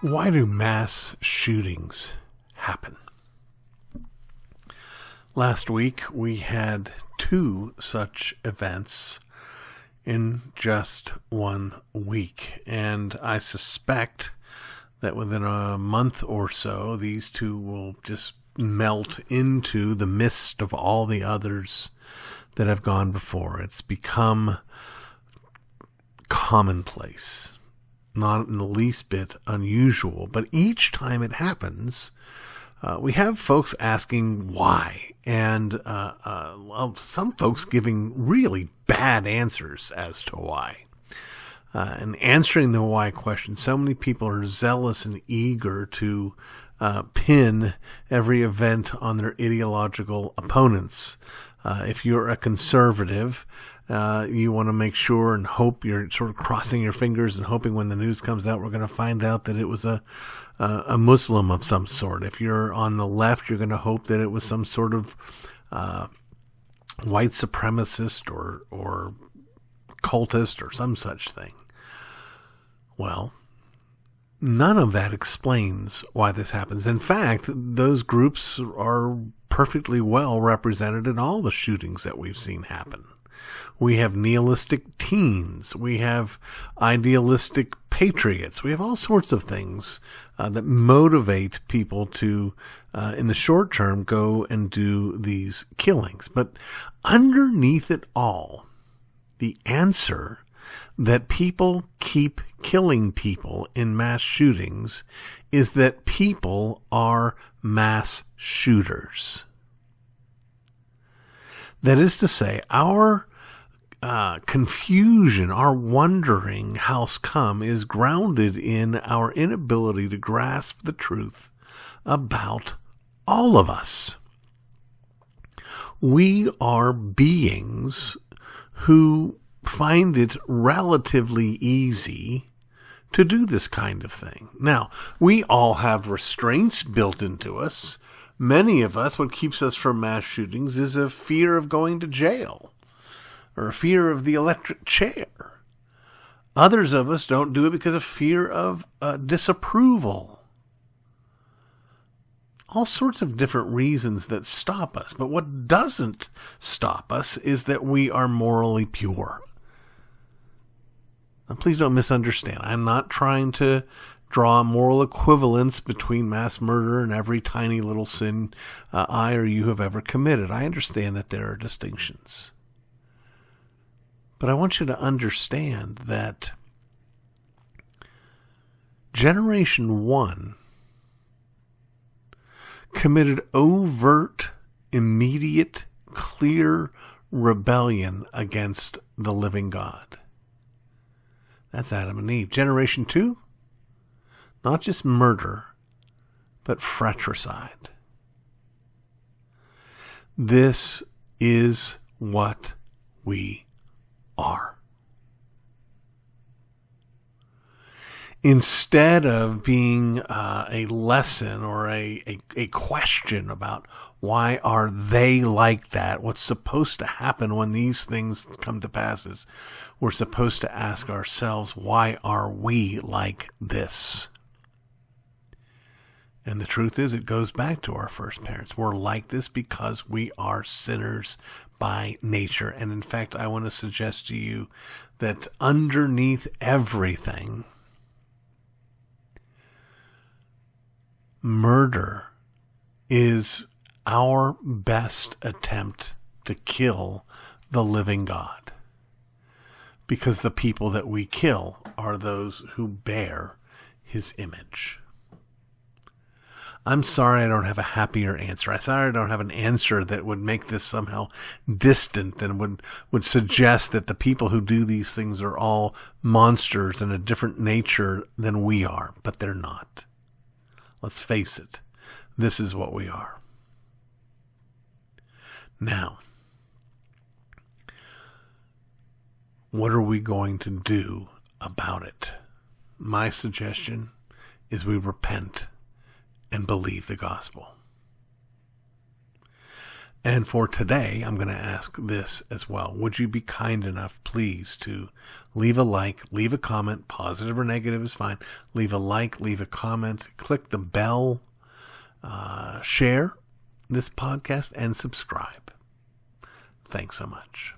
Why do mass shootings happen? Last week, we had 2 such events in just 1 week, and I suspect that within a month or so, these 2 will just melt into the mist of all the others that have gone before. It's become commonplace, not in the least bit unusual, but each time it happens, we have folks asking why, and some folks giving really bad answers as to why. And answering the why question, so many people are zealous and eager to pin every event on their ideological opponents. If you're a conservative, you want to make sure and hope, you're sort of crossing your fingers and hoping when the news comes out, we're going to find out that it was a Muslim of some sort. If you're on the left, you're going to hope that it was some sort of white supremacist or cultist or some such thing. Well, none of that explains why this happens. In fact, those groups are perfectly well represented in all the shootings that we've seen happen. We have nihilistic teens. We have idealistic patriots. We have all sorts of things that motivate people to, in the short term, go and do these killings. But underneath it all, the answer that people keep killing people in mass shootings is that people are mass shooters. That is to say, our confusion, our wondering how's come is grounded in our inability to grasp the truth about all of us. We are beings who find it relatively easy to do this kind of thing. Now, we all have restraints built into us. Many of us, what keeps us from mass shootings is a fear of going to jail or a fear of the electric chair. Others of us don't do it because of fear of disapproval. All sorts of different reasons that stop us. But what doesn't stop us is that we are morally pure. Now, please don't misunderstand. I'm not trying to draw a moral equivalence between mass murder and every tiny little sin I or you have ever committed. I understand that there are distinctions. But I want you to understand that Generation 1 committed overt, immediate, clear rebellion against the living God. That's Adam and Eve. Generation 2, not just murder, but fratricide. This is what we are. Instead of being a lesson or a question about why are they like that, what's supposed to happen when these things come to pass, is we're supposed to ask ourselves, why are we like this? And the truth is, it goes back to our first parents. We're like this because we are sinners by nature. And in fact, I want to suggest to you that underneath everything, murder is our best attempt to kill the living God. Because the people that we kill are those who bear his image. I'm sorry I don't have a happier answer. I'm sorry I don't have an answer that would make this somehow distant and would suggest that the people who do these things are all monsters and a different nature than we are. But they're not. Let's face it. This is what we are. Now, what are we going to do about it? My suggestion is we repent and believe the gospel. And for today, I'm going to ask this as well. Would you be kind enough, please, to leave a like, leave a comment, positive or negative is fine. Leave a like, leave a comment, click the bell, share this podcast, and subscribe. Thanks so much.